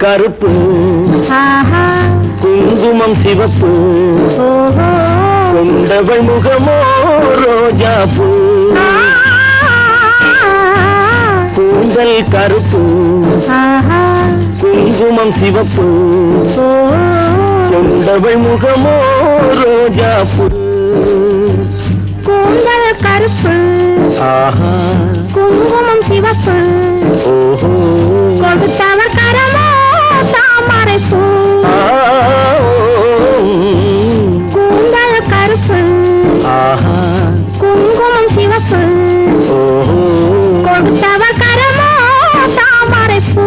கருப்பு, குங்குமம் சிவப்பு, கொண்டவள் முகமோ ரோஜா பூ. கூந்தல் கருப்பு, குங்குமம் சிவப்பு, கொண்டவள் முகமோ ரோஜா பூ. கூந்தல் கருப்பு, குங்குமம் சிவப்பு, கொடுத்தவர் கரமோ தாமரை பூ. கூந்தல் கருப்பு, குங்குமம் சிவப்பு, கொடுத்தவர் கரமோ தாமரை பூ.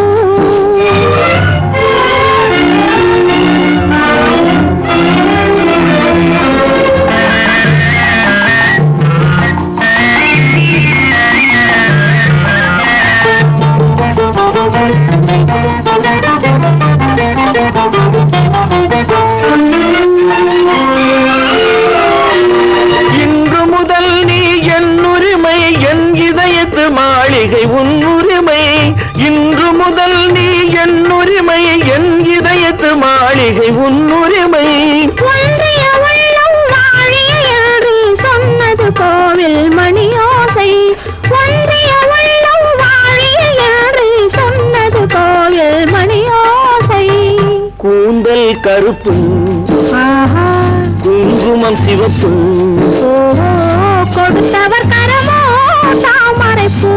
இன்று முதல் நீ என் உரிமை, என் இதயத்து மாளிகை உன் உரிமை. இன்று முதல் நீ என் உரிமை, என் இதயத்து மாளிகை உன் உரிமை. ஒன்றிய உள்ளம் வாழிய என்று சொன்னது கோவில் மணியோசை. ஒன்றிய உள்ளம் வாழிய என்று சொன்னது கோவில் மணியோசை. கூந்தல் கருப்பு, குங்குமம் சிவப்பு, கொடுத்தவர் கரமோ தாமரை பூ.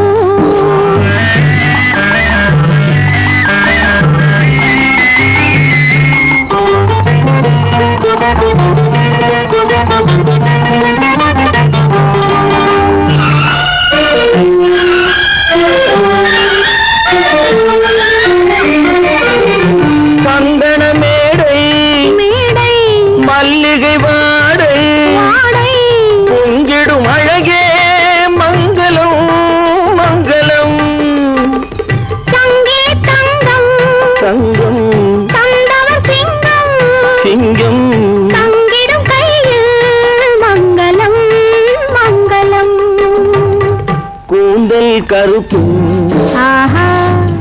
சந்தன மேடை, மேடை, மல்லிகை வாடை, வாடை, பொங்கிடும் அழகே மங்களம் மங்களம். சங்கே தங்கம், தங்கம் தந்தவர் சிங்கம், சிங்கம், தங்கிடும் கையில் மங்களம் மங்களம். கூந்தல் கருப்பு,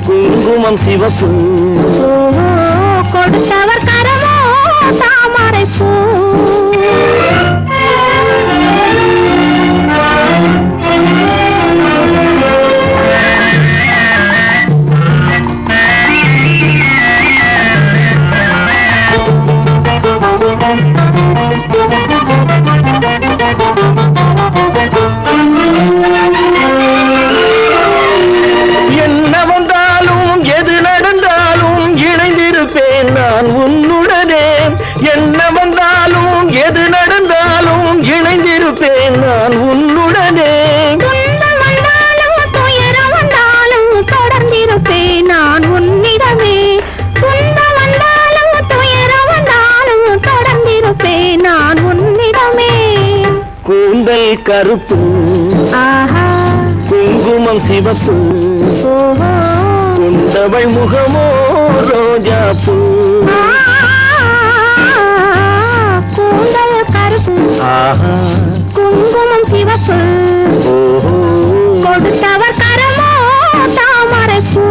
குங்குமம் சிவப்பு, கொடுத்தவர் கரமோ தாமரை பூ. என்ன வந்தாலும் எது நடந்தாலும் இணைந்திருப்பேன் நான் உன்னுடனே. என்ன வந்தாலும் எது நடந்தாலும் இணைந்திருப்பேன் நான் உன்னுடனே. துன்பம் வந்தாலும் துயரம் வந்தாலும் தொடர்ந்திருப்பேன் நான் உன்னிடமே. துன்பம் வந்தாலும் துயரம் வந்தாலும் தொடர்ந்திருப்பேன் நான் உன்னிடமே. கூந்தல் கருப்பு, குங்குமம் சிவப்பு, கொண்டவள் முகமோ ரோஜா பூ. கூந்தல் கருப்பு, குங்குமம் சிவப்பு, கொடுத்தவர் கரமோ தாமரை பூ.